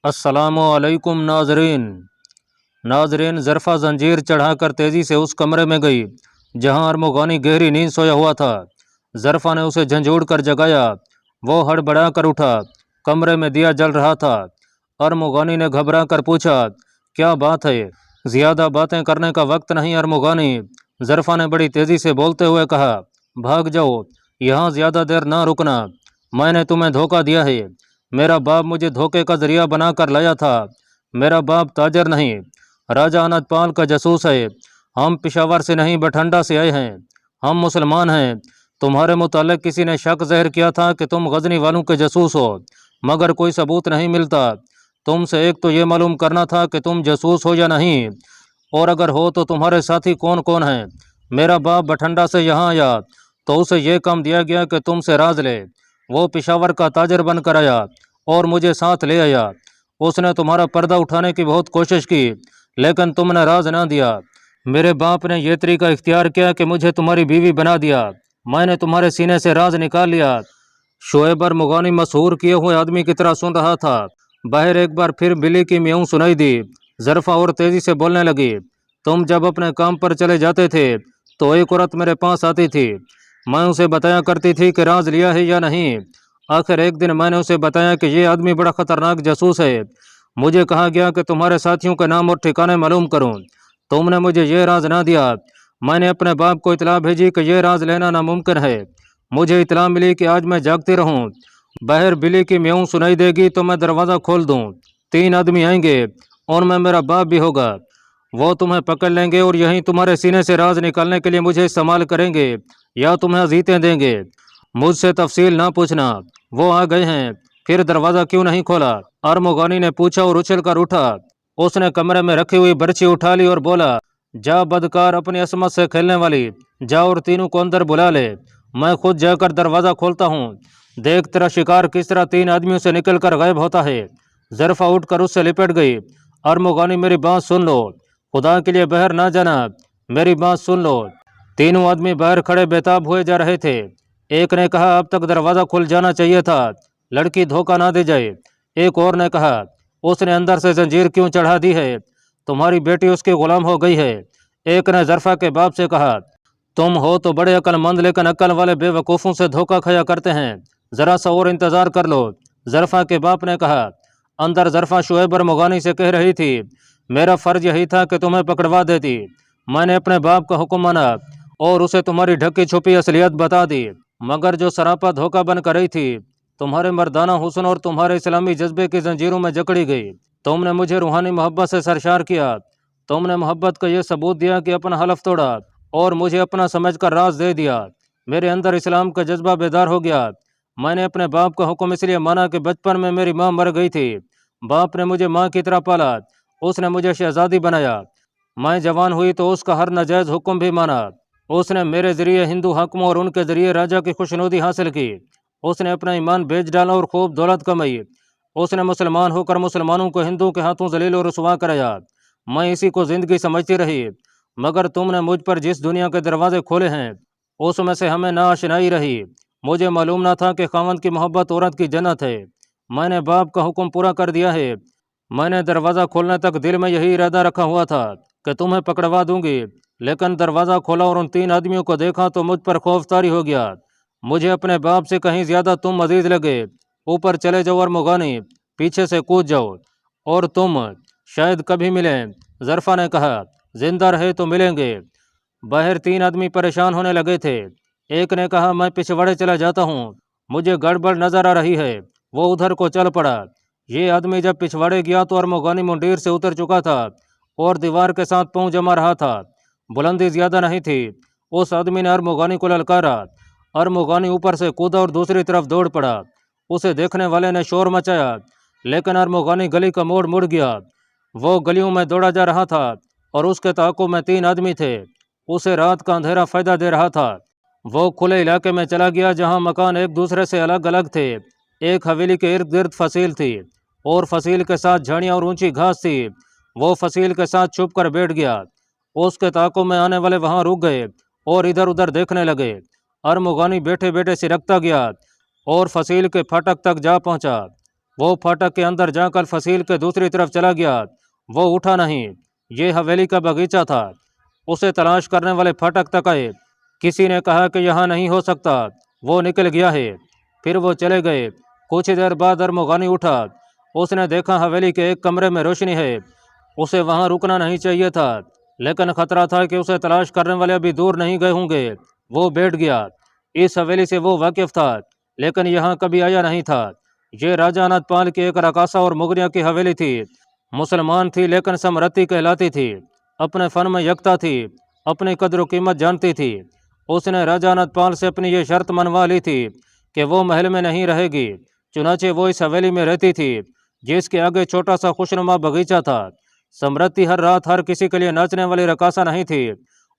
अस्सलामुअलैकुम नाजरीन ज़रफ़ा जंजीर चढ़ा कर तेज़ी से उस कमरे में गई जहाँ अरमुगानी गहरी नींद सोया हुआ था। ज़रफ़ा ने उसे झंझोड़ कर जगाया। वो हड़बड़ा कर उठा। कमरे में दिया जल रहा था। अरमुगानी ने घबरा कर पूछा, क्या बात है? ज़्यादा बातें करने का वक्त नहीं अरमुगानी, ज़रफ़ा ने बड़ी तेज़ी से बोलते हुए कहा। भाग जाओ, यहाँ ज़्यादा देर ना रुकना। मैंने तुम्हें धोखा दिया है। मेरा बाप मुझे धोखे का जरिया बना कर लाया था। मेरा बाप ताजर नहीं, राजा अनतपाल का जासूस है। हम पेशावर से नहीं बठंडा से आए हैं। हम मुसलमान हैं। तुम्हारे मुतालिक किसी ने शक ज़ाहिर किया था कि तुम गजनी वालों के जासूस हो, मगर कोई सबूत नहीं मिलता। तुमसे एक तो ये मालूम करना था कि तुम जासूस हो या नहीं, और अगर हो तो तुम्हारे साथी कौन कौन हैं। मेरा बाप बठंडा से यहाँ आया तो उसे यह काम दिया गया कि तुमसे राज ले। वो पेशावर का ताजर बनकर आया और मुझे साथ ले आया। उसने तुम्हारा पर्दा उठाने की बहुत कोशिश की, लेकिन तुमने राज ना दिया। मेरे बाप ने यह तरीका इख्तियार किया कि मुझे तुम्हारी बीवी बना दिया। मैंने तुम्हारे सीने से राज निकाल लिया। शोएब अरमुगानी मशहूर किए हुए आदमी की तरह सुन रहा था। बाहर एक बार फिर बिल्ली की म्याऊं सुनाई दी। ज़रफ़ा और तेजी से बोलने लगी, तुम जब अपने काम पर चले जाते थे तो एक औरत मेरे पास आती थी। मैं उसे बताया करती थी कि राज लिया है या नहीं। आखिर एक दिन मैंने उसे बताया कि ये आदमी बड़ा खतरनाक जासूस है। मुझे कहा गया कि तुम्हारे साथियों के नाम और ठिकाने मालूम करूं। तुमने मुझे ये राज ना दिया। मैंने अपने बाप को इतला भेजी कि यह राज लेना नामुमकिन है। मुझे इतला मिली कि आज मैं जागती रहूं। बाहर बिल्ली की म्याऊं सुनाई देगी तो मैं दरवाज़ा खोल दूं। 3 आदमी आएंगे, उनमें मेरा बाप भी होगा। वो तुम्हें पकड़ लेंगे और यहीं तुम्हारे सीने से राज निकालने के लिए मुझे इस्तेमाल करेंगे या तुम्हें अजीतें देंगे। मुझसे तफसील ना पूछना। वो आ गए हैं, फिर दरवाज़ा क्यों नहीं खोला? अरमुगानी ने पूछा और उछल कर उठा। उसने कमरे में रखी हुई बर्छी उठा ली और बोला, जा बदकार, अपनी असमत से खेलने वाली, जा और तीनों को अंदर बुला ले। मैं खुद जाकर दरवाज़ा खोलता हूँ। देख तेरा शिकार किस तरह 3 आदमियों से निकल कर गायब होता है। ज़रफ़ा उठकर उससे लिपट गई। अरमुगानी, मेरी बात सुन लो, खुदा के लिए बाहर ना जाना, मेरी बात सुन लो। तीनों आदमी बाहर खड़े बेताब हुए जा रहे थे। एक ने कहा, अब तक दरवाज़ा खुल जाना चाहिए था, लड़की धोखा ना दे जाए। एक और ने कहा, उसने अंदर से जंजीर क्यों चढ़ा दी है? तुम्हारी बेटी उसकी गुलाम हो गई है। एक ने ज़रफ़ा के बाप से कहा, तुम हो तो बड़े अक्लमंद, लेकिन अक्ल वाले बेवकूफ़ों से धोखा खाया करते हैं। ज़रा सा और इंतज़ार कर लो। ज़रफ़ा के बाप ने कहा। अंदर ज़रफ़ा शोएब अरमुगानी से कह रही थी, मेरा फ़र्ज यही था कि तुम्हें पकड़वा देती। मैंने अपने बाप का हुक्म माना और उसे तुम्हारी ढकी छुपी असलियत बता दी, मगर जो सरापा धोखा बन कर रही थी, तुम्हारे मर्दाना हुस्न और तुम्हारे इस्लामी जज्बे की जंजीरों में जकड़ी गई। तुमने मुझे रूहानी मोहब्बत से सरशार किया। तुमने मोहब्बत का यह सबूत दिया कि अपना हलफ तोड़ा और मुझे अपना समझकर राज दे दिया। मेरे अंदर इस्लाम का जज्बा बेदार हो गया। मैंने अपने बाप का हुक्म इसलिए माना कि बचपन में मेरी माँ मर गई थी। बाप ने मुझे माँ की तरह पाला। उसने मुझे शहजादी बनाया। मैं जवान हुई तो उसका हर नाजायज़ हुक्म भी माना। उसने मेरे ज़रिए हिंदू हाकिमों और उनके ज़रिए राजा की खुशनुदी हासिल की। उसने अपना ईमान बेच डाला और खूब दौलत कमाई। उसने मुसलमान होकर मुसलमानों को हिंदुओं के हाथों जलील और रुसवा कराया। मैं इसी को ज़िंदगी समझती रही, मगर तुमने मुझ पर जिस दुनिया के दरवाजे खोले हैं उसमें से हमें नाआशनाई रही। मुझे मालूम ना था कि खावंद की मोहब्बत औरत की जन्नत है। मैंने बाप का हुक्म पूरा कर दिया है। मैंने दरवाज़ा खोलने तक दिल में यही इरादा रखा हुआ था कि तुम्हें पकड़वा दूंगी, लेकिन दरवाज़ा खोला और उन 3 आदमियों को देखा तो मुझ पर खौफ तारी हो गया। मुझे अपने बाप से कहीं ज़्यादा तुम अजीज लगे। ऊपर चले जाओ अरमुगानी, पीछे से कूद जाओ और तुम शायद कभी मिलें। ज़रफ़ा ने कहा, जिंदा रहे तो मिलेंगे। बाहर 3 आदमी परेशान होने लगे थे। एक ने कहा, मैं पिछवाड़े चला जाता हूँ, मुझे गड़बड़ नजर आ रही है। वो उधर को चल पड़ा। ये आदमी जब पिछवाड़े गया तो अरमुगानी मुंडीर से उतर चुका था और दीवार के साथ पाँव जमा रहा था। बुलंदी ज्यादा नहीं थी। उस आदमी ने अरमुगानी को ललकारा। अरमुगानी ऊपर से कूदा और दूसरी तरफ दौड़ पड़ा। उसे देखने वाले ने शोर मचाया, लेकिन अरमुगानी गली का मोड़ मुड़ गया। वो गलियों में दौड़ा जा रहा था और उसके ताक़ुब में 3 आदमी थे। उसे रात का अंधेरा फायदा दे रहा था। वो खुले इलाके में चला गया जहाँ मकान एक दूसरे से अलग अलग थे। एक हवेली के इर्द गिर्द फसील थी और फसील के साथ झाड़ियाँ और ऊंची घास थी। वो फसील के साथ छुप कर बैठ गया। उसके ताक़ुब में आने वाले वहां रुक गए और इधर उधर देखने लगे। अरमुगानी बैठे बैठे सिरकता गया और फसील के फाटक तक जा पहुंचा। وہ پھاٹک کے اندر جا کر فصیل کے دوسری طرف چلا گیا۔ وہ اٹھا نہیں۔ یہ حویلی کا باغیچہ تھا۔ اسے تلاش کرنے والے پھاٹک تک آئے۔ کسی نے کہا کہ یہاں نہیں ہو سکتا، وہ نکل گیا ہے۔ پھر وہ چلے گئے۔ کچھ دیر بعد ارمغانی اٹھا۔ اس نے دیکھا حویلی کے ایک کمرے میں روشنی ہے۔ اسے وہاں رکنا نہیں چاہیے تھا، لیکن خطرہ تھا کہ اسے تلاش کرنے والے ابھی دور نہیں گئے ہوں گے۔ وہ بیٹھ گیا۔ اس حویلی سے وہ واقف تھا، لیکن یہاں کبھی آیا نہیں تھا۔ یہ راجہ انت پال کی ایک رقاصہ اور مغنیہ کی حویلی تھی۔ مسلمان تھی لیکن سمرتی کہلاتی تھی۔ اپنے فن میں یکتا تھی، اپنی قدر و قیمت جانتی تھی۔ اس نے راجہ انت پال سے اپنی یہ شرط منوا لی تھی کہ وہ محل میں نہیں رہے گی، چنانچہ وہ اس حویلی میں رہتی تھی جس کے آگے چھوٹا سا خوشنما باغیچہ تھا۔ سمرتی ہر رات ہر کسی کے لیے ناچنے والی رقاصہ نہیں تھی۔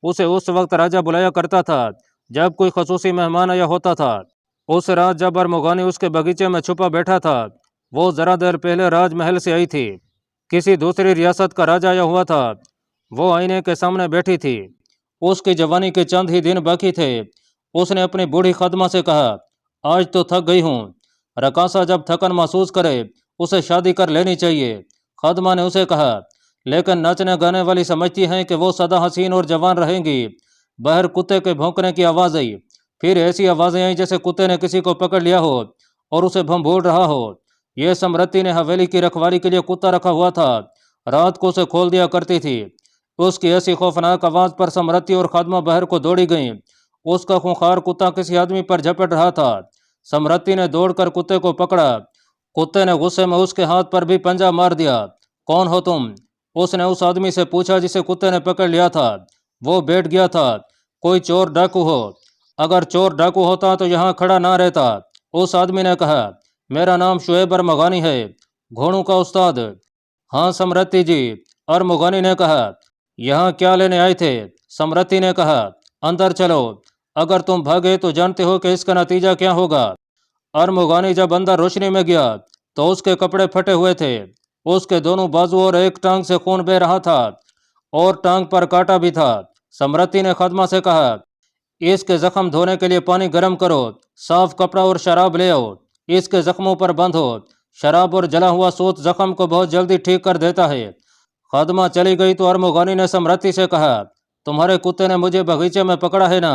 اسے اس وقت راجہ بلایا کرتا تھا جب کوئی خصوصی مہمان آیا ہوتا تھا۔ اس رات جب ارمغانی اس کے باغیچے میں چھپا بیٹھا تھا، وہ ذرا دیر پہلے راج محل سے آئی تھی۔ کسی دوسری ریاست کا راجہ آیا ہوا تھا۔ وہ آئینے کے سامنے بیٹھی تھی۔ اس کی جوانی کے چند ہی دن باقی تھے۔ اس نے اپنی بوڑھی خادمہ سے کہا، آج تو تھک گئی ہوں۔ رقاصہ جب تھکن محسوس کرے اسے شادی کر لینی چاہیے۔ خادمہ نے اسے کہا، لیکن ناچنے گانے والی سمجھتی ہیں کہ وہ سدا حسین اور جوان رہیں گی۔ باہر کتے کے بھونکنے کی آواز آئی۔ پھر ایسی آوازیں آئیں جیسے کتے نے کسی کو پکڑ لیا ہو اور اسے بھنبھوڑ رہا ہو۔ یہ سمرتی نے حویلی کی رکھوالی کے لیے کتا رکھا ہوا تھا، رات کو اسے کھول دیا کرتی تھی۔ اس کی ایسی خوفناک آواز پر سمرتی اور خادمہ باہر کو دوڑی گئیں۔ اس کا خونخوار کتا کسی آدمی پر جھپٹ رہا تھا۔ سمرتی نے دوڑ کر کتے کو پکڑا۔ کتے نے غصے میں اس کے ہاتھ پر بھی پنجہ مار دیا۔ کون ہو تم؟ اس نے اس آدمی سے پوچھا جسے کتے نے پکڑ لیا تھا۔ وہ بیٹھ گیا تھا۔ کوئی چور ڈاکو ہو؟ اگر چور ڈاکو ہوتا تو یہاں کھڑا نہ رہتا۔ اس آدمی نے کہا، میرا نام شعیب ارمغانی ہے، گھوڑوں کا استاد۔ ہاں سمرتی جی، ارمغانی نے کہا۔ یہاں کیا لینے آئے تھے؟ سمرتی نے کہا، اندر چلو، اگر تم بھاگے تو جانتے ہو کہ اس کا نتیجہ کیا ہوگا۔ ارمغانی جب اندر روشنی میں گیا تو اس کے کپڑے پھٹے ہوئے تھے۔ اس کے دونوں بازو اور ایک ٹانگ سے خون بہہ رہا تھا اور ٹانگ پر کانٹا بھی تھا۔ سمرتی نے خادمہ سے کہا، اس کے زخم دھونے کے لیے پانی گرم کرو، صاف کپڑا اور شراب لے آؤ، اس کے زخموں پر بندھو۔ شراب اور جلا ہوا سوت زخم کو بہت جلدی ٹھیک کر دیتا ہے۔ خادمہ چلی گئی تو ارمغانی نے سمرتی سے کہا، تمہارے کتے نے مجھے باغیچے میں پکڑا ہے نا،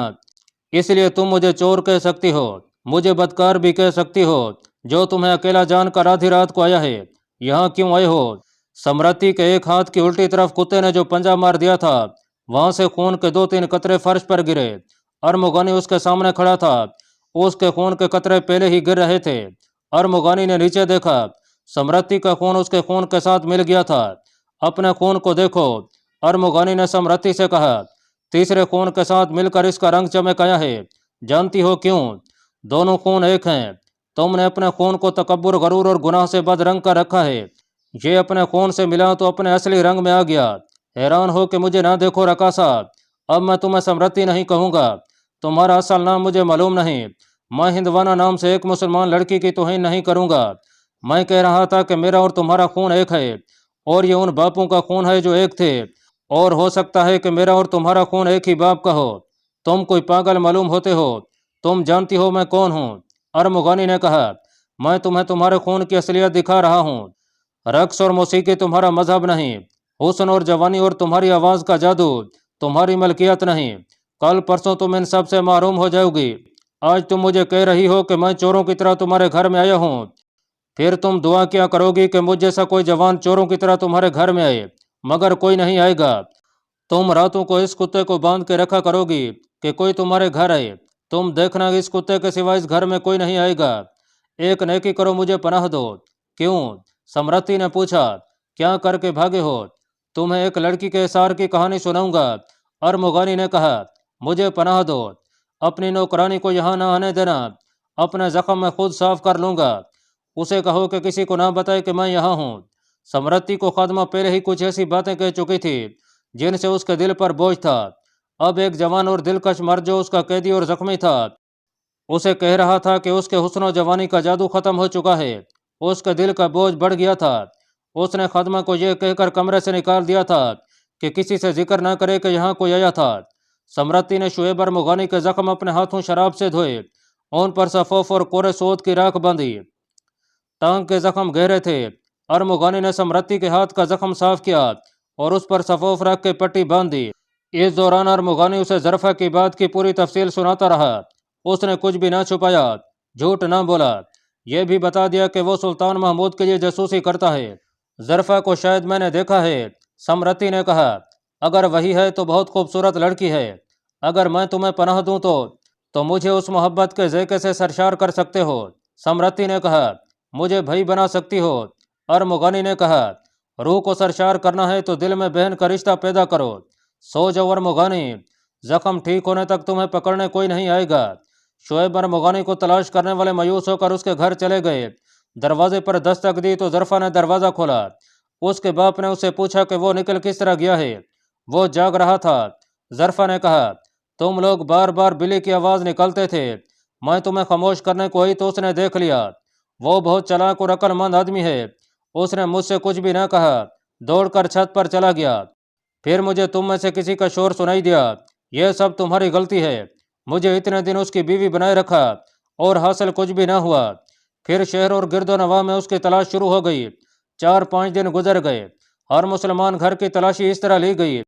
اس لیے تم مجھے چور کہہ سکتی ہو، مجھے بدکار بھی کہہ سکتی ہو، جو تمہیں اکیلا جان کر آدھی رات کو آیا ہے۔ یہاں کیوں آئے ہو؟ سمرتی کے ایک ہاتھ کی الٹی طرف کتے نے جو پنجہ مار دیا تھا، وہاں سے خون کے 2-3 قطرے فرش پر گرے۔ ارمغانی اس کے سامنے کھڑا تھا۔ اس کے خون کے قطرے پہلے ہی گر رہے تھے۔ ارمغانی نے نیچے دیکھا، سمرتی کا خون اس کے خون کے ساتھ مل گیا تھا۔ اپنے خون کو دیکھو، ارمغانی نے سمرتی سے کہا، تیسرے خون کے ساتھ مل کر اس کا رنگ چمک آیا ہے۔ جانتی ہو کیوں؟ دونوں خون ایک ہیں۔ تم نے اپنے خون کو تکبر، غرور اور گناہ سے بد رنگ کر رکھا ہے۔ یہ اپنے خون سے ملا تو اپنے اصلی رنگ میں آ گیا۔ حیران ہو کہ مجھے نہ دیکھو رقاصہ، اب میں تمہیں سمرتی نہیں کہوں گا۔ تمہارا اصل نام مجھے معلوم نہیں۔ میں ہندوانہ نام سے ایک مسلمان لڑکی کی توہین نہیں کروں گا۔ میں کہہ رہا تھا کہ میرا اور تمہارا خون ایک ہے، اور یہ ان باپوں کا خون ہے جو ایک تھے، اور ہو سکتا ہے کہ میرا اور تمہارا خون ایک ہی باپ کا ہو۔ تم کوئی پاگل معلوم ہوتے ہو۔ تم جانتی ہو میں کون ہوں؟ ارمغانی نے کہا، میں تمہیں تمہارے خون کی اصلیت دکھا رہا ہوں۔ رقص اور موسیقی تمہارا مذہب نہیں، حسن اور جوانی اور تمہاری آواز کا جادو تمہاری ملکیت نہیں۔ کل پرسوں تم ان سب سے محروم ہو جاؤ گی۔ آج تم مجھے کہہ رہی ہو کہ میں چوروں کی طرح تمہارے گھر میں آیا ہوں، پھر تم دعا کیا کرو گی کہ مجھ جیسا کوئی جوان چوروں کی طرح تمہارے گھر میں آئے، مگر کوئی نہیں آئے گا۔ تم راتوں کو اس کتے کو باندھ کے رکھا کرو گی کہ کوئی تمہارے گھر آئے۔ تم دیکھنا اس کتے کے سوا اس گھر میں کوئی نہیں آئے گا۔ ایک نیکی کرو، مجھے پناہ دو۔ کیوں؟ سمرتی نے پوچھا، کیا کر کے بھاگے ہو؟ تمہیں ایک لڑکی کے اثار کی کہانی سناؤں گا۔ ارمغانی نے کہا، مجھے پناہ دو، اپنی نوکرانی کو یہاں نہ آنے دینا، اپنے زخم میں خود صاف کر لوں گا۔ اسے کہو کہ کسی کو نہ بتائے کہ میں یہاں ہوں۔ سمرتی کو خادمہ پہلے ہی کچھ ایسی باتیں کہہ چکی تھی جن سے اس کے دل پر بوجھ تھا۔ اب ایک جوان اور دلکش مرد جو اس کا قیدی اور زخمی تھا، اسے کہہ رہا تھا کہ اس کے حسن و جوانی کا جادو ختم ہو چکا ہے۔ اس کے دل کا بوجھ بڑھ گیا تھا۔ اس نے خادمہ کو یہ کہہ کر کمرے سے نکال دیا تھا کہ کسی سے ذکر نہ کرے کہ یہاں کوئی آیا تھا۔ سمرتی نے شعیب ارمغانی کے زخم اپنے ہاتھوں شراب سے دھوئے، ان پر صفوف اور کورے سود کی راکھ باندھی۔ टांग के जख्म गहरे थे। अरमुगानी ने सम्रति के हाथ का जख्म साफ किया और उस पर सफोफ रख के पट्टी बांध दी। इस दौरान अरमुगानी उसे जरफा की बात की पूरी तफसील सुनाता रहा। उसने कुछ भी ना छुपाया, झूठ ना बोला, यह भी बता दिया कि वो सुल्तान महमूद के लिए जासूसी करता है। जरफा को शायद मैंने देखा है, सम्रति ने कहा। अगर वही है तो बहुत खूबसूरत लड़की है। अगर मैं तुम्हें पनाह दूं तो मुझे उस मोहब्बत के ज़ेके से सरशार कर सकते हो। सम्रति ने कहा। मुझे भई बना सकती हो। अरमुगानी ने कहा। रूह को सरशार करना है तो दिल में बहन का रिश्ता पैदा करो। सो जाओ अरमुगानी, जख्म ठीक होने तक तुम्हें पकड़ने कोई नहीं आएगा। शुएब अरमुगानी को तलाश करने वाले मायूस होकर उसके घर चले गए। दरवाजे पर दस्तक दी तो जरफा ने दरवाज़ा खोला। उसके बाप ने उससे पूछा कि वो निकल किस तरह गया है। वो जाग रहा था। जरफा ने कहा, तुम लोग बार बार बिल्ली की आवाज़ निकलते थे, मैं तुम्हें खामोश करने को आई तो उसने देख लिया। वो बहुत चालाक और अक्लमंद आदमी है। उसने मुझसे कुछ भी न कहा, दौड़कर छत पर चला गया। फिर मुझे तुम में से किसी का शोर सुनाई दिया। यह सब तुम्हारी गलती है। मुझे इतने दिन उसकी बीवी बनाए रखा और हासिल कुछ भी न हुआ। फिर शहर और गिरदो नवाह में उसकी तलाश शुरू हो गई। 4-5 दिन गुजर गए। हर मुसलमान घर की तलाशी इस तरह ली गई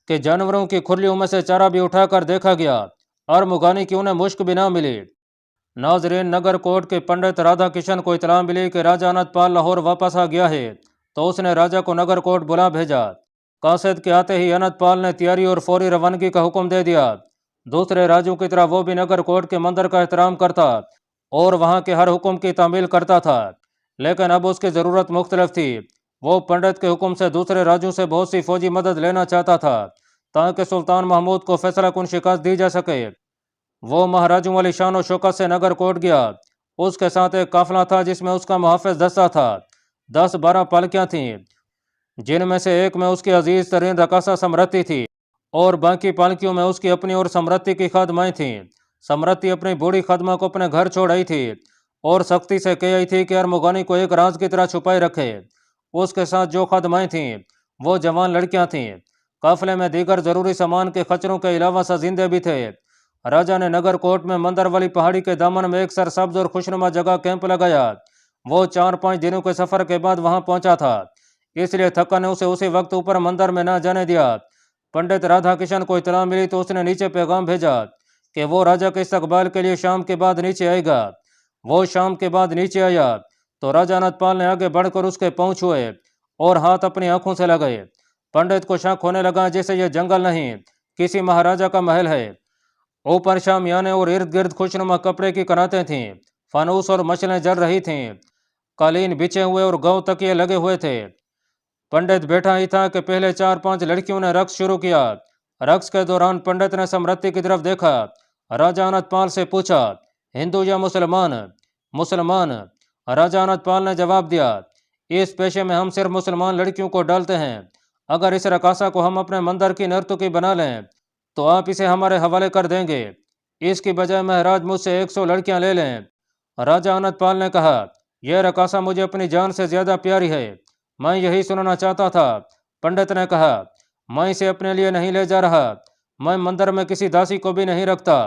कि जानवरों की खुरलियों में से चारा भी उठाकर देखा गया और मुगानी की उन्हें मुश्क भी ना मिली। नाजरीन, नगर कोट के पंडित राधा किशन को इतला मिली कि राजा अनंतपाल लाहौर वापस आ गया है, तो उसने राजा को नगर कोट बुला भेजा। कासिद के आते ही अनंतपाल ने तैयारी और फौरी रवानगी का हुक्म दे दिया। दूसरे राजों की तरह वो भी नगर कोट के मंदिर का एहतराम करता और वहाँ के हर हुक्म की तामील करता था। लेकिन अब उसकी ज़रूरत मुख्तलिफ थी। वो पंडित के हुक्म से दूसरे राज्यों से बहुत सी फौजी मदद लेना चाहता था ताकि सुल्तान महमूद को फैसला कुन शिकस्त दी जा सके। वो महाराजों वाली शान और शौकत से नगर कोट गया। उसके साथ एक काफिला था जिसमें उसका मुहाफिज दस्ता था। 10-12 पालकियाँ थीं, जिनमें से एक में उसकी अजीज तरीन रकासा समृति थी और बाकी पालकियों में उसकी अपनी और समृति की खदमाएँ थीं। समृति अपनी बूढ़ी खदमा को अपने घर छोड़ आई थी और सख्ती से कह आई थी कि अरमुगानी को एक राज की तरह छुपाए रखे। उसके साथ जो खदमाएँ थीं वो जवान लड़कियां थीं। काफिले में दीगर ज़रूरी सामान के खच्चरों के अलावा सजिंदे भी थे। राजा ने नगर कोट में मंदिर वाली पहाड़ी के दामन में एक सरसब्ज और खुशनुमा जगह कैंप लगाया। वो 4-5 दिनों के सफर के बाद वहां पहुंचा था, इसलिए थक्का ने उसे उसी वक्त ऊपर मंदिर में न जाने दिया। पंडित राधा किशन को इतला मिली तो उसने नीचे पैगाम भेजा कि वो राजा के इस्तकबाल के लिए शाम के बाद नीचे आएगा। वो शाम के बाद नीचे आया तो राजा अनंतपाल ने आगे बढ़कर उसके पाँव छुए और हाथ अपनी आंखों से लगाए। पंडित को शक होने लगा जैसे यह जंगल नहीं, किसी महाराजा का महल है। ऊपर शामियाने और इर्द गिर्द खुशनुमा कपड़े की कनातें थीं। फानूस और मशलें जल रही थीं। कालीन बिछे हुए और गौ तकिए लगे हुए थे। पंडित बैठा ही था कि पहले 4-5 लड़कियों ने रक्स शुरू किया। रक्स के दौरान पंडित ने समृति की तरफ देखा। राजा अनंतपाल से पूछा, हिंदू या मुसलमान? मुसलमान, राजा अनंतपाल ने जवाब दिया। इस पेशे में हम सिर्फ मुसलमान लड़कियों को डालते हैं। अगर इस रकासा को हम अपने मंदिर की नर्तकी बना लें तो आप इसे हमारे हवाले कर देंगे। इसकी बजाय महाराज मुझसे 100 लड़कियां ले लें। राजा अनंतपाल ने कहा, यह रकासा मुझे अपनी जान से ज्यादा प्यारी है, मैं यही सुनना चाहता था। पंडित ने कहा, मैं इसे अपने लिए नहीं ले जा रहा, मैं मंदिर में किसी दासी को भी नहीं रखता।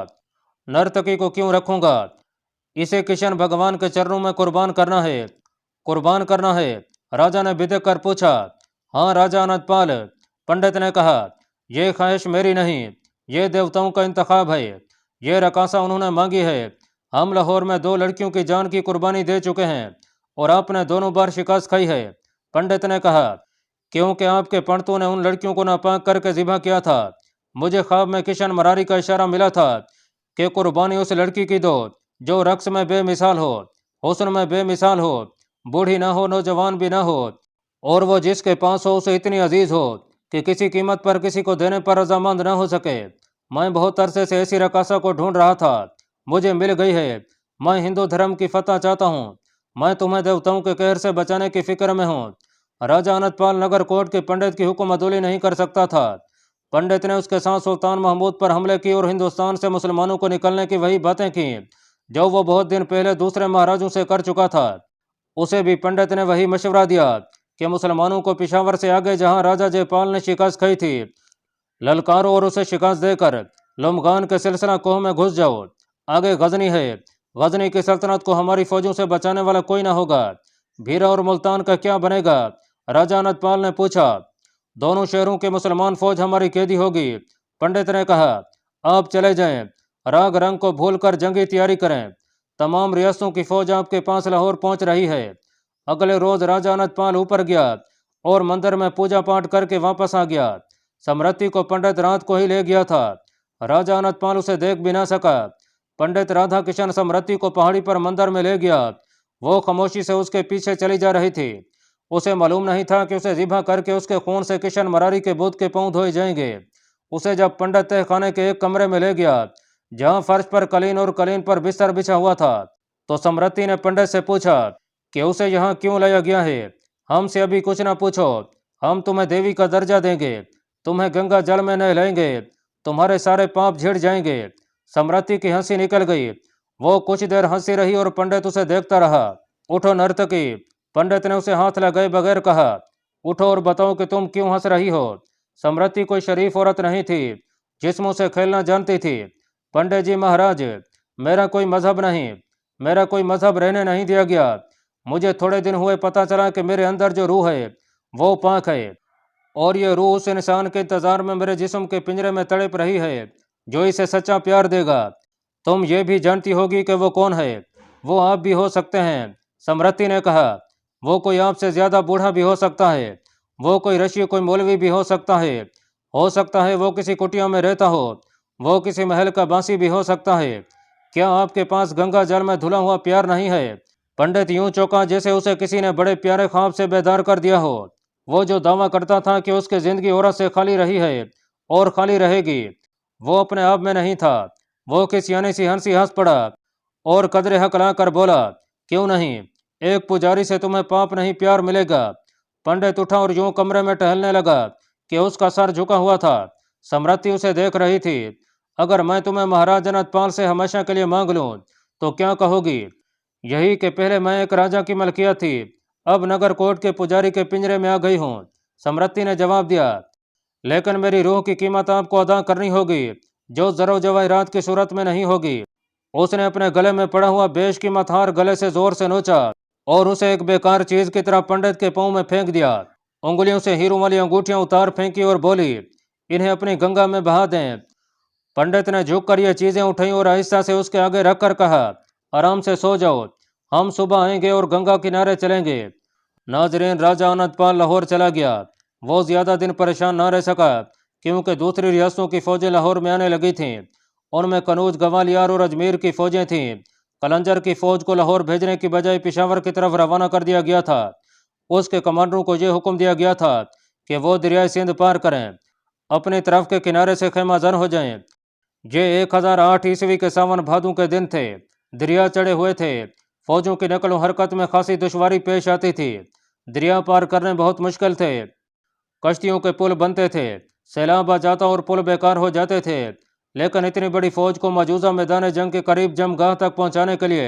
नर्तकी को क्यों रखूंगा? इसे किशन भगवान के चरणों में कुर्बान करना है। कुर्बान करना है? राजा ने बिदक कर पूछा। हाँ राजा अनंतपाल, पंडित ने कहा, यह ख्वाहिश मेरी नहीं, ये देवताओं का इंतखाब है। ये रकासा उन्होंने मांगी है। हम लाहौर में 2 लड़कियों की जान की कुर्बानी दे चुके हैं और आपने दोनों बार शिकस्त खाई है। पंडित ने कहा, क्योंकि आपके पंडितों ने उन लड़कियों को नापाक करके ज़िबा किया था। मुझे ख्वाब में किशन मरारी का इशारा मिला था कि कुर्बानी उस लड़की की दो जो रक्स में बेमिसाल हो, हुस्न में बेमिसाल हो, बूढ़ी ना हो, नौजवान भी ना हो, और वो जिसके पास हो उसे इतनी अजीज हो कि किसी कीमत पर किसी को देने पर रजामंद न हो सके। मैं बहुत अरसे से ऐसी रकासा को ढूंढ रहा था, मुझे मिल गई है। मैं हिंदू धर्म की फतह चाहता हूँ। मैं तुम्हें देवताओं के कहर से बचाने की फिक्र में हूँ। राजा अनंतपाल नगर कोट के पंडित की हुक्म अदुली नहीं कर सकता था। पंडित ने उसके साथ सुल्तान महमूद पर हमले की और हिंदुस्तान से मुसलमानों को निकलने की वही बातें की जो वो बहुत दिन पहले दूसरे महाराजों से कर चुका था। उसे भी पंडित ने वही मशवरा दिया कि मुसलमानों को पिशावर से आगे जहां राजा जयपाल ने शिकस्त खाई थी, ललकारो और उसे शिकस्त देकर लुमगान के सिलसिला कोह में घुस जाओ। आगे गजनी है, गजनी की सल्तनत को हमारी फौजों से बचाने वाला कोई ना होगा। भीरा और मुल्तान का क्या बनेगा? राजा अनदपाल ने पूछा। दोनों शहरों की मुसलमान फौज हमारी कैदी होगी। पंडित ने कहा। आप चले जाएं, राग रंग को भूलकर जंगी तैयारी करें। तमाम रियासतों की फौज आपके पास लाहौर पहुंच रही है। अगले रोज राजा अनदपाल ऊपर गया और मंदिर में पूजा पाठ करके वापस आ गया। समृद्धि को पंडित रात को ही ले गया था। राजा अनदपाल उसे देख भी ना सका। पंडित राधा किशन समृद्धि को पहाड़ी पर मंदिर में ले गया। वो खामोशी से उसके पीछे चली जा रही थी। उसे मालूम नहीं था कि उसे ज़िबा करके उसके खून से किशन मरारी के बुत के पांव धोए जाएंगे। उसे जब पंडित तहखाने के एक कमरे में ले गया जहां फर्श पर कलीन और कलीन पर बिस्तर बिछा हुआ था, तो समृद्धि ने पंडित से पूछा कि उसे यहाँ क्यों लाया गया है। हमसे अभी कुछ ना पूछो, हम तुम्हें देवी का दर्जा देंगे, तुम्हें गंगा जल में नहलाएंगे, तुम्हारे सारे पाप झड़ जाएंगे। समृद्धि की हंसी निकल गई। वो कुछ देर हंसी रही और पंडित उसे देखता रहा। उठो नर्तकी, पंडित ने उसे हाथ लगाए बगैर कहा। उठो और बताओ कि तुम क्यों हंस रही हो। समृद्धि कोई शरीफ औरत नहीं थी, जिस्मों से खेलना जानती थी। पंडित जी महाराज, मेरा कोई मजहब नहीं, मेरा कोई मजहब रहने नहीं दिया गया। मुझे थोड़े दिन हुए पता चला कि मेरे अंदर जो रूह है वो पाक है, और ये रूह उस इंसान के इंतजार में मेरे जिस्म के पिंजरे में तड़प रही है जो इसे सच्चा प्यार देगा। तुम ये भी जानती होगी कि वो कौन है। वो आप भी हो सकते हैं। समृद्धि ने कहा। वो कोई आपसे ज्यादा बूढ़ा भी हो सकता है, वो कोई ऋषि कोई मौलवी भी हो सकता है वो किसी कुटिया में रहता हो, वो किसी महल का बांसी भी हो सकता है। क्या आपके पास गंगा जल में धुला हुआ प्यार नहीं है? पंडित यूं चौंका जैसे उसे किसी ने बड़े प्यारे ख्वाब से बेदार कर दिया हो। वो जो दावा करता था कि उसकी जिंदगी औरत से खाली रही है और खाली रहेगी, वो अपने आप में नहीं था। वो किस यानी सी हंसी हंस पड़ा और कदरे हक लाकर बोला, क्यों नहीं, एक पुजारी से तुम्हें पाप नहीं प्यार मिलेगा। पंडित उठा और यूं कमरे में टहलने लगा कि उसका सर झुका हुआ था। समृद्धि उसे देख रही थी। अगर मैं तुम्हें महाराज अनदपाल से हमेशा के लिए मांग लूं तो क्या कहोगी? यही कि पहले मैं एक राजा की मलकियत थी, अब नगर कोट के पुजारी के पिंजरे में आ गई हूँ। समृद्धि ने जवाब दिया। लेकिन मेरी रूह की कीमत आपको अदा करनी होगी, जो जरो जवाहरात की सूरत में नहीं होगी। उसने अपने गले में पड़ा हुआ बेशकीमत हार गले से जोर से नोचा और उसे एक बेकार चीज की तरह पंडित के पांव में फेंक दिया। उंगलियों से हीरों वाली अंगूठियां उतार फेंकी और बोली, इन्हें अपनी गंगा में बहा दें। पंडित ने झुककर ये चीजें उठाई और आहिस्ता से उसके आगे रखकर कहा, आराम से सो जाओ, हम सुबह आएंगे और गंगा किनारे चलेंगे। नाजरीन, राजा अनदपाल लाहौर चला गया। वो ज्यादा दिन परेशान न रह सका क्योंकि दूसरी रियासतों की फौजें लाहौर में आने लगी थीं। उनमें कनौज, ग्वालियर और अजमेर की फौजें थीं। कलंजर की फौज को लाहौर भेजने की बजाय पेशावर की तरफ रवाना कर दिया गया था। उसके कमांडरों को यह हुक्म दिया गया था कि वो दरियाई सिंध पार करें, अपनी तरफ के किनारे से खेमाजन हो जाएं। ये 1008 ईस्वी के सावन भादों के दिन थे। दरिया चढ़े हुए थे। फौजों की नकलो हरकत में खासी दुश्वारी पेश आती थी। दरिया पार करने बहुत मुश्किल थे। कश्तियों के पुल बनते थे, सैलाब आ जाता और पुल बेकार हो जाते थे। लेकिन इतनी बड़ी फौज को मौजूदा मैदान जंग के करीब जमगाह तक पहुंचाने के लिए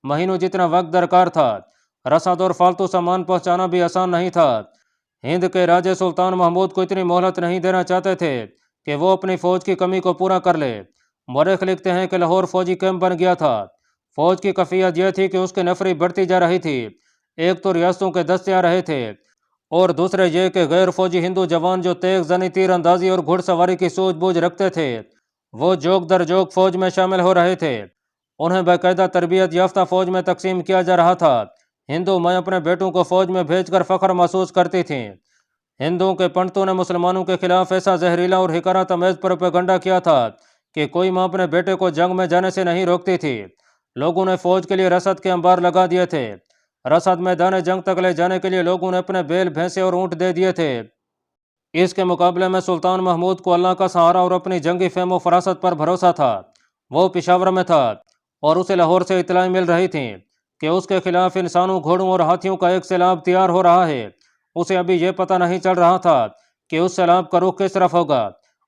महीनों जितना वक्त दरकार था। रसद और फालतू सामान पहुंचाना भी आसान नहीं था। हिंद के राजे सुल्तान महमूद को इतनी मोहलत नहीं देना चाहते थे कि वो अपनी फौज की कमी को पूरा कर ले। मौरख लिखते हैं कि लाहौर फौजी कैंप बन गया था। फौज की कैफियत यह थी कि उसकी नफरी बढ़ती जा रही थी। एक तो रियासतों के दस्ते आ रहे थे और दूसरे ये कि गैर फौजी हिंदू जवान जो तेज जनी, तीर अंदाजी और घुड़सवारी की सूझबूझ रखते थे, वो जोग दर जोग फौज में शामिल हो रहे थे। उन्हें बाकायदा तरबियत याफ्ता फौज में तकसीम किया जा रहा था। हिंदू मैं अपने बेटों को फौज में भेजकर फख्र महसूस करती थी। हिंदुओं के पंडितों ने मुसलमानों के खिलाफ ऐसा जहरीला और हिकारा तमेज प्रोपेगंडा किया था कि कोई माँ अपने बेटे को जंग में जाने से नहीं रोकती थी। लोगों ने फौज के लिए रसद के अंबार लगा दिए थे। रसद मैदान जंग तक ले जाने के लिए लोगों ने अपने बैल, भैंसे और ऊंट दे दिए थे। इसके मुकाबले में सुल्तान महमूद को अल्लाह का सहारा और अपनी जंगी फेम व फरासत पर भरोसा था। वो पेशावर में था और उसे लाहौर से इतलाएं मिल रही थीं कि उसके खिलाफ इंसानों, घोड़ों और हाथियों का एक सैलाब तैयार हो रहा है। उसे अभी यह पता नहीं चल रहा था कि उस सैलाब का रुख किस तरफ होगा।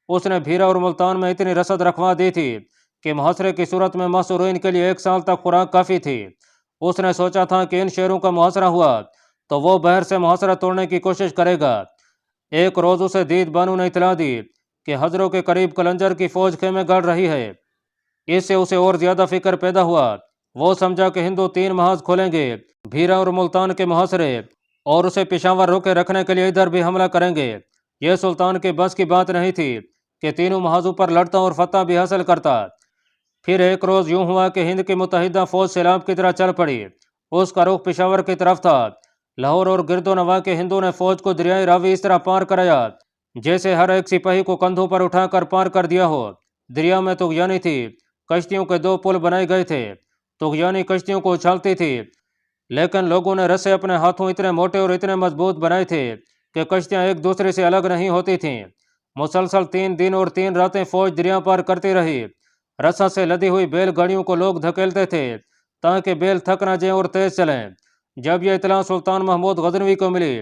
उसने भीरा और मुल्तान में इतनी रसद रखवा दी थी कि मुहासरे की सूरत में मासूरीन के लिए 1 साल तक खुराक काफ़ी थी। उसने सोचा था कि इन शहरों का मुहासरा हुआ तो वो बहर से मुहासरा तोड़ने की कोशिश करेगा। एक रोज़ उसे दीद बानू ने इतला दी कि हजरों के करीब कलंजर की फौज खेमे गाड़ रही है। इससे उसे और ज्यादा फिक्र पैदा हुआ वो समझा कि हिंदू 3 महाज खोलेंगे, भीरा और मुल्तान के मुहासरे, और उसे पेशावर रोके रखने के लिए इधर भी हमला करेंगे। यह सुल्तान के बस की बात नहीं थी कि तीनों महाजों पर लड़ता और फतह भी हासिल करता। फिर एक रोज यूं हुआ कि हिंद की मुतहिदा फौज सैलाब की तरह चल पड़ी। उसका रुख पेशावर की तरफ था। लाहौर और गिरदोनवा के हिंदू ने फौज को दरियाई रावी इस तरह पार कराया जैसे हर एक सिपाही को कंधों पर उठाकर पार कर दिया हो। दरिया में तुगयानी थी, कश्तियों के 2 पुल बनाए गए थे। तुगयानी कश्तियों को उछालती थी, लेकिन लोगों ने रस्से अपने हाथों इतने मोटे और इतने मजबूत बनाए थे कि कश्तियां एक दूसरे से अलग नहीं होती थीं। मुसलसल 3 दिन और 3 रातें फौज दरिया पार करती रही। रस्सा से लदी हुई बैलगाड़ियों को लोग धकेलते थे ताकि बैल थक न जाएं और तेज चलें। जब यह इतला सुल्तान महमूद गजनवी को मिली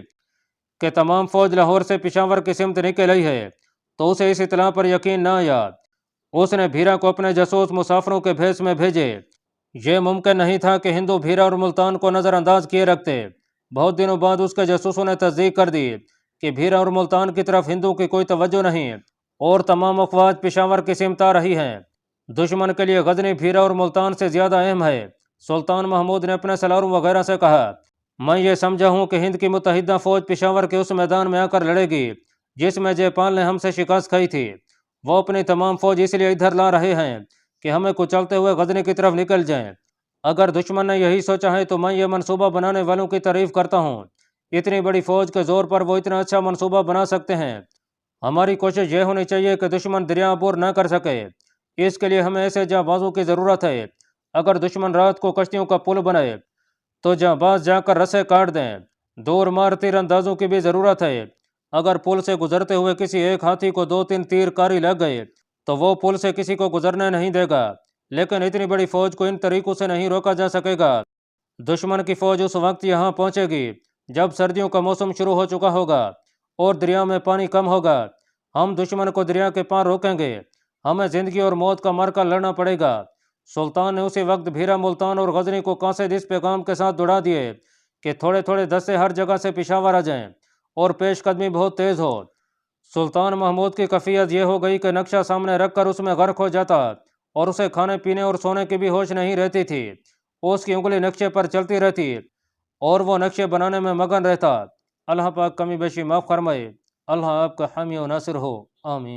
कि तमाम फौज लाहौर से पेशावर की सिमत निकल आई है, तो उसे इस इतला पर यकीन न आया। उसने भीरा को अपने जासूस मुसाफिरों के भेष में भेजे। यह मुमकिन नहीं था कि हिंदू भीरा और मुल्तान को नज़रअंदाज किए रखते। बहुत दिनों बाद उसके जासूसों ने तस्दीक कर दी कि भीरा और मुल्तान की तरफ हिंदू की कोई तवज्जो नहीं और तमाम अफवाज पेशावर की सिमत आ रही हैं। दुश्मन के लिए गजनी भीरा और मुल्तान से ज़्यादा अहम है। सुल्तान महमूद ने अपने सलारों वगैरह से कहा, मैं ये समझा हूँ कि हिंद की मुतहिदा फौज पेशावर के उस मैदान में आकर लड़ेगी जिसमें जयपाल ने हमसे शिकस्त खाई थी। वो अपनी तमाम फौज इसलिए इधर ला रहे हैं कि हमें कुचलते हुए गजनी की तरफ निकल जाएं। अगर दुश्मन ने यही सोचा है तो मैं ये मनसूबा बनाने वालों की तारीफ करता हूँ। इतनी बड़ी फौज के जोर पर वो इतना अच्छा मनसूबा बना सकते हैं। हमारी कोशिश ये होनी चाहिए कि दुश्मन दरिया अबूर न कर सके। इसके लिए हमें ऐसे जाबाजों की ज़रूरत है। अगर दुश्मन रात को कश्तियों का पुल बनाए तो जाबाज जाकर रस्से काट दें। दूर मार तीरंदाजों की भी ज़रूरत है। अगर पुल से गुजरते हुए किसी एक हाथी को 2-3 तीर कारी लग गए तो वो पुल से किसी को गुजरने नहीं देगा। लेकिन इतनी बड़ी फौज को इन तरीकों से नहीं रोका जा सकेगा। दुश्मन की फौज उस वक्त यहाँ पहुँचेगी जब सर्दियों का मौसम शुरू हो चुका होगा और दरिया में पानी कम होगा। हम दुश्मन को दरिया के पार रोकेंगे। हमें जिंदगी और मौत का मार्का लड़ना पड़ेगा। सुल्तान ने उसी वक्त भीरा, मुल्तान और गजनी को कासिद इस पैगाम के साथ दौड़ा दिए कि थोड़े थोड़े दस्ते हर जगह से पेशावर आ जाएं और पेशकदमी बहुत तेज हो। सुल्तान महमूद की कैफियत यह हो गई कि नक्शा सामने रखकर उसमें गर्क हो जाता और उसे खाने पीने और सोने की भी होश नहीं रहती थी। उसकी उंगली नक्शे पर चलती रहती और वो नक्शे बनाने में मगन रहता। अल्लाह पाक कमी बेशी माफ़ फरमाए। अल्लाह आपका हामी और नासिर हो। आमीन।